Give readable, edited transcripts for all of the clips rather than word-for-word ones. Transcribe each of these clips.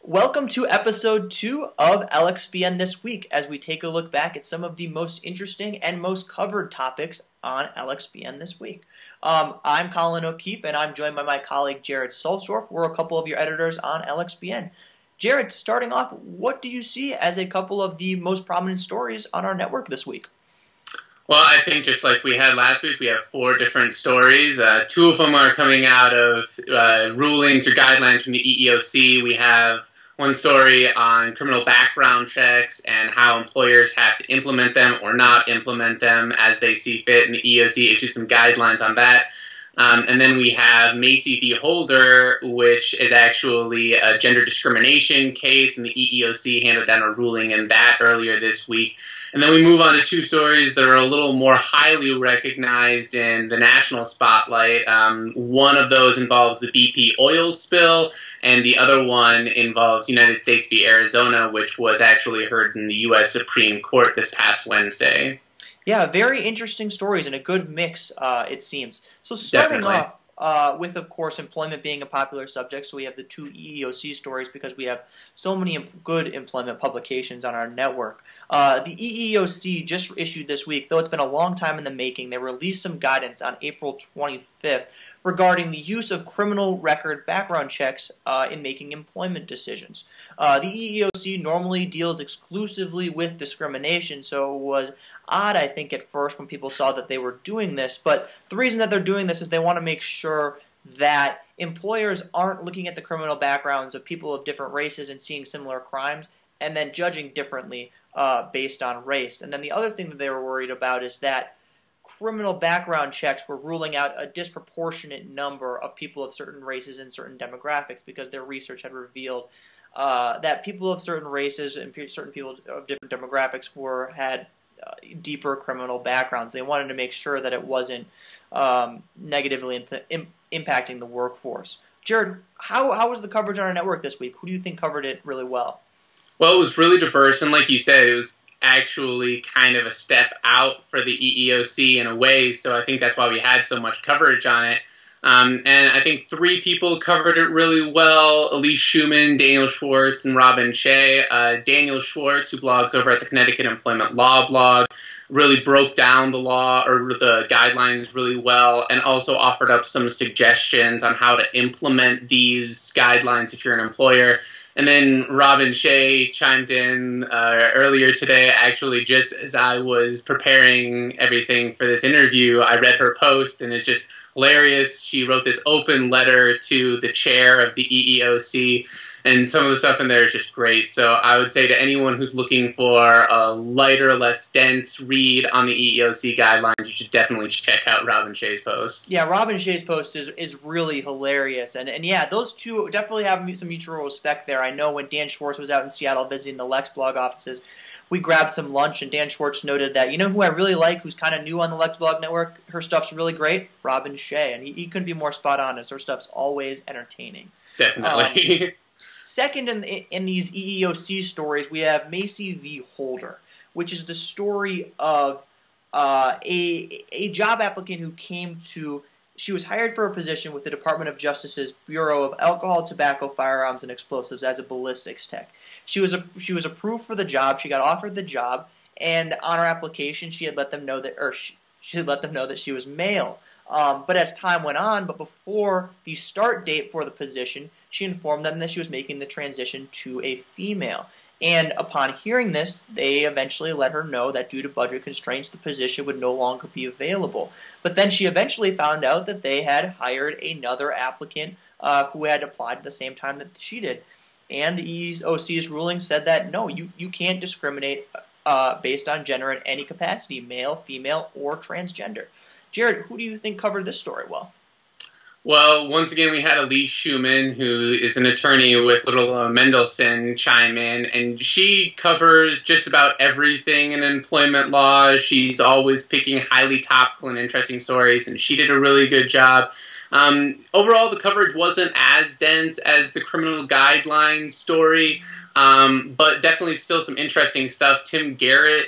Welcome to episode 2 of LXBN this week as we take a look back at some of the most interesting and most covered topics on LXBN this week. I'm Colin O'Keefe and I'm joined by my colleague Jared Sulsdorf. We're a couple of your editors on LXBN. Jared, starting off, what do you see as a couple of the most prominent stories on our network this week? Well, I think just like we had last week, we have 4 different stories. 2 of them are coming out of rulings or guidelines from the EEOC. We have one story on criminal background checks and how employers have to implement them or not implement them as they see fit, and the EEOC issued some guidelines on that. And then we have Macy v. Holder, which is actually a gender discrimination case, and the EEOC handed down a ruling in that earlier this week. And then we move on to 2 stories that are a little more highly recognized in the national spotlight. One of those involves the BP oil spill, and the other one involves United States v. Arizona, which was actually heard in the U.S. Supreme Court this past Wednesday. Yeah, very interesting stories and a good mix, it seems. So starting off with, of course, employment being a popular subject, so we have the 2 EEOC stories because we have so many good employment publications on our network. The EEOC just issued this week, though it's been a long time in the making, they released some guidance on April 25th regarding the use of criminal record background checks in making employment decisions. The EEOC normally deals exclusively with discrimination, so it was odd, I think, at first when people saw that they were doing this, but the reason that they're doing this is they want to make sure that employers aren't looking at the criminal backgrounds of people of different races and seeing similar crimes and then judging differently based on race. And then the other thing that they were worried about is that criminal background checks were ruling out a disproportionate number of people of certain races and certain demographics because their research had revealed that people of certain races and certain people of different demographics had deeper criminal backgrounds. They wanted to make sure that it wasn't negatively impacting the workforce. Jared, how was the coverage on our network this week? Who do you think covered it really well? Well, it was really diverse, and like you said, it was actually kind of a step out for the EEOC in a way, so I think that's why we had so much coverage on it. And I think 3 people covered it really well: Elise Schumann, Daniel Schwartz, and Robin Shea. Daniel Schwartz, who blogs over at the Connecticut Employment Law blog, really broke down the law or the guidelines really well and also offered up some suggestions on how to implement these guidelines if you're an employer. And then Robin Shea chimed in earlier today, actually, just as I was preparing everything for this interview. I read her post, and it's just hilarious. She wrote this open letter to the chair of the EEOC, and some of the stuff in there is just great. So I would say to anyone who's looking for a lighter, less dense read on the EEOC guidelines, you should definitely check out Robin Shea's post. Yeah, Robin Shea's post is really hilarious. And yeah, those 2 definitely have some mutual respect there. I know when Dan Schwartz was out in Seattle visiting the Lex blog offices, we grabbed some lunch, and Dan Schwartz noted that, you know who I really like, who's kind of new on the Lex blog network, her stuff's really great? Robin Shea. And he couldn't be more spot on, as her stuff's always entertaining. Definitely. Second in these EEOC stories, we have Macy v. Holder, which is the story of a job applicant who she was hired for a position with the Department of Justice's Bureau of Alcohol, Tobacco, Firearms, and Explosives as a ballistics tech. She was approved for the job. She got offered the job, and on her application, she had let them know that she was male. But as time went on, but before the start date for the position, she informed them that she was making the transition to a female. And upon hearing this, they eventually let her know that due to budget constraints, the position would no longer be available. But then she eventually found out that they had hired another applicant who had applied at the same time that she did. And the EEOC's ruling said that, no, you can't discriminate based on gender in any capacity, male, female, or transgender. Jared, who do you think covered this story well? Well, once again, we had Elise Schumann, who is an attorney with Little Mendelsohn, chime in, and she covers just about everything in employment law. She's always picking highly topical and interesting stories, and she did a really good job. Overall, the coverage wasn't as dense as the criminal guidelines story, but definitely still some interesting stuff. Tim Garrett,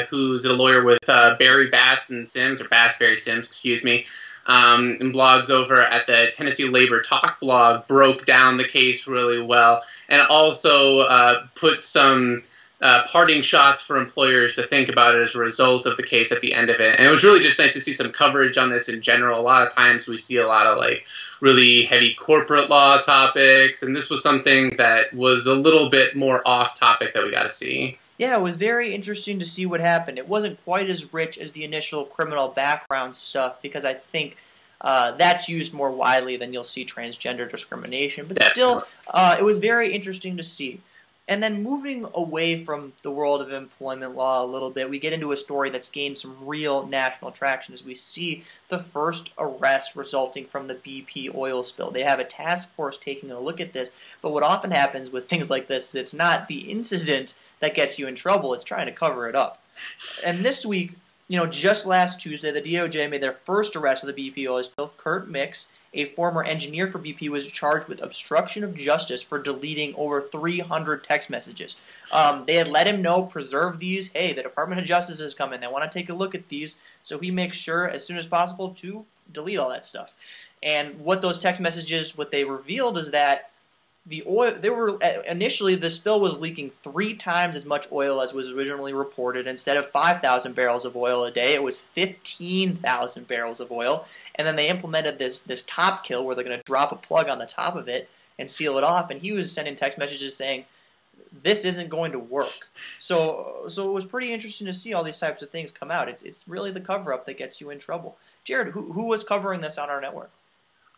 who's a lawyer with Barry Bass and Sims, or Bass Berry Sims, excuse me, and blogs over at the Tennessee Labor Talk blog broke down the case really well, and also put some parting shots for employers to think about it as a result of the case at the end of it. And it was really just nice to see some coverage on this in general. A lot of times we see a lot of like really heavy corporate law topics, and this was something that was a little bit more off topic that we got to see. Yeah, it was very interesting to see what happened. It wasn't quite as rich as the initial criminal background stuff, because I think that's used more widely than you'll see transgender discrimination. But still, it was very interesting to see. And then moving away from the world of employment law a little bit, we get into a story that's gained some real national traction as we see the first arrest resulting from the BP oil spill. They have a task force taking a look at this, but what often happens with things like this is it's not the incident that gets you in trouble, it's trying to cover it up. And this week, just last Tuesday, the DOJ made their first arrest of the BP oil spill. Kurt Mix, a former engineer for BP, was charged with obstruction of justice for deleting over 300 text messages. They had let him know, preserve these. Hey, the Department of Justice is coming. They want to take a look at these. So he makes sure as soon as possible to delete all that stuff. And what those text messages, what they revealed is that the oil, initially the spill was leaking 3 times as much oil as was originally reported. Instead of 5,000 barrels of oil a day, it was 15,000 barrels of oil. And then they implemented this top kill where they're going to drop a plug on the top of it and seal it off. And he was sending text messages saying, this isn't going to work. So it was pretty interesting to see all these types of things come out. It's really the cover-up that gets you in trouble. Jared, who was covering this on our network?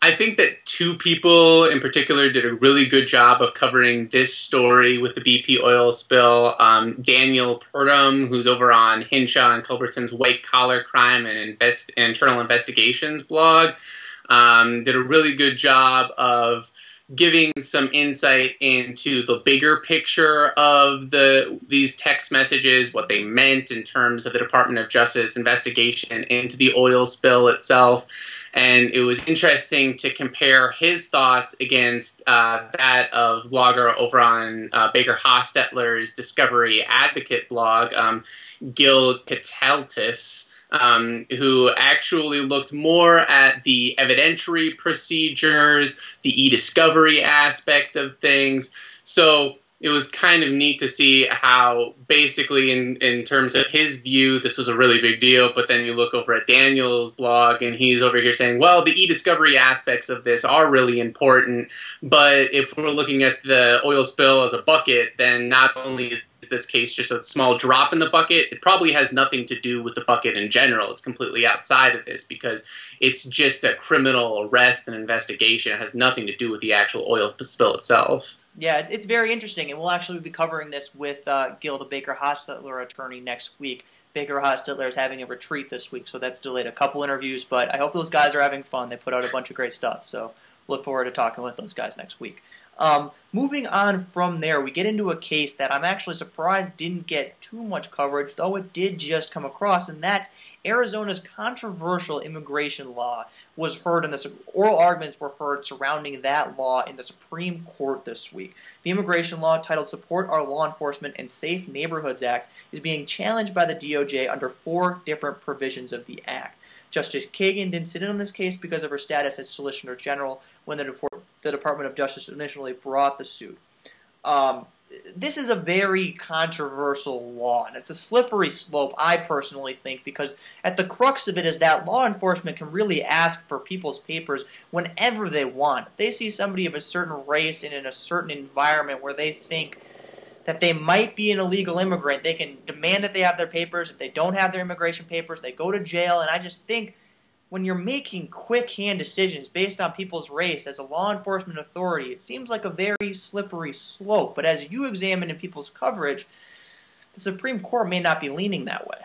I think that 2 people in particular did a really good job of covering this story with the BP oil spill. Daniel Purdom, who's over on Hinshaw and Culbertson's White Collar Crime and Internal Investigations blog, did a really good job of giving some insight into the bigger picture of these text messages, what they meant in terms of the Department of Justice investigation into the oil spill itself. And it was interesting to compare his thoughts against that of blogger over on Baker Hostetler's Discovery Advocate blog, Gil Cataltis, who actually looked more at the evidentiary procedures, the e-discovery aspect of things. So it was kind of neat to see how basically in terms of his view, this was a really big deal. But then you look over at Daniel's blog and he's over here saying, well, the e-discovery aspects of this are really important. But if we're looking at the oil spill as a bucket, then not only is this case just a small drop in the bucket, it probably has nothing to do with the bucket in general. It's completely outside of this because it's just a criminal arrest and investigation. It has nothing to do with the actual oil spill itself. Yeah, it's very interesting, and we'll actually be covering this with Gil, the Baker Hostetler attorney, next week. Baker Hostetler is having a retreat this week, so that's delayed a couple interviews, but I hope those guys are having fun. They put out a bunch of great stuff, so look forward to talking with those guys next week. Moving on from there, we get into a case that I'm actually surprised didn't get too much coverage, though it did just come across, and that's Arizona's controversial immigration law was heard, and the oral arguments were heard surrounding that law in the Supreme Court this week. The immigration law, titled Support Our Law Enforcement and Safe Neighborhoods Act, is being challenged by the DOJ under 4 different provisions of the act. Justice Kagan didn't sit in on this case because of her status as Solicitor General when the Department of Justice initially brought the suit. This is a very controversial law, and it's a slippery slope, I personally think, because at the crux of it is that law enforcement can really ask for people's papers whenever they want. If they see somebody of a certain race and in a certain environment where they think that they might be an illegal immigrant, they can demand that they have their papers. If they don't have their immigration papers, they go to jail, and I just think when you're making quick-hand decisions based on people's race as a law enforcement authority, it seems like a very slippery slope. But as you examine in people's coverage, the Supreme Court may not be leaning that way.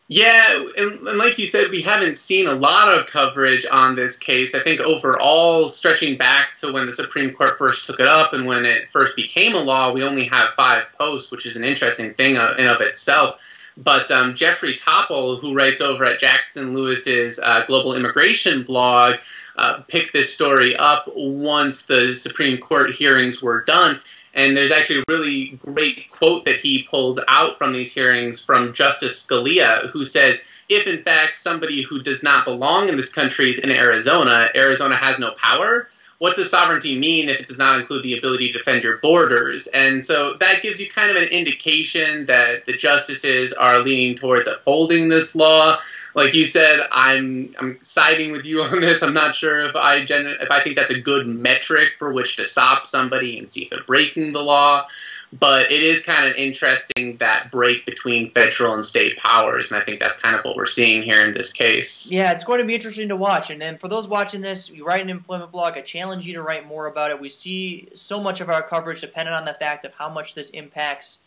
Yeah, and like you said, we haven't seen a lot of coverage on this case. I think overall, stretching back to when the Supreme Court first took it up and when it first became a law, we only have 5 posts, which is an interesting thing in of itself. But Jeffrey Topol, who writes over at Jackson Lewis's Global Immigration blog, picked this story up once the Supreme Court hearings were done. And there's actually a really great quote that he pulls out from these hearings from Justice Scalia, who says, if in fact somebody who does not belong in this country is in Arizona, Arizona has no power. What does sovereignty mean if it does not include the ability to defend your borders? And so that gives you kind of an indication that the justices are leaning towards upholding this law. Like you said, I'm siding with you on this. I'm not sure if I think that's a good metric for which to stop somebody and see if they're breaking the law. But it is kind of interesting, that break between federal and state powers, and I think that's kind of what we're seeing here in this case. Yeah, it's going to be interesting to watch. And then for those watching this, you write an employment blog, I challenge you to write more about it. We see so much of our coverage dependent on the fact of how much this impacts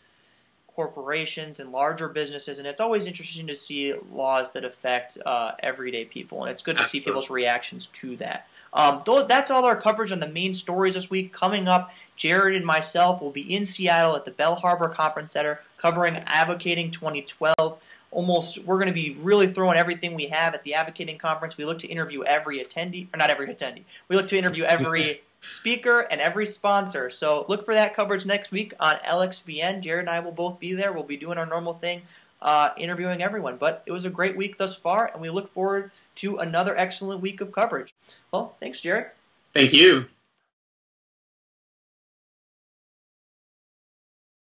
corporations and larger businesses, and it's always interesting to see laws that affect everyday people, and it's good to see people's reactions to that. That's all our coverage on the main stories this week. Coming up, Jared and myself will be in Seattle at the Bell Harbor Conference Center covering Advocating 2012. We're going to be really throwing everything we have at the Advocating Conference. We look to interview every attendee, or not every attendee. We look to interview every speaker and every sponsor. So look for that coverage next week on LXBN. Jared and I will both be there. We'll be doing our normal thing, interviewing everyone. But it was a great week thus far, and we look forward to another excellent week of coverage. Well, thanks, Jared. Thank you.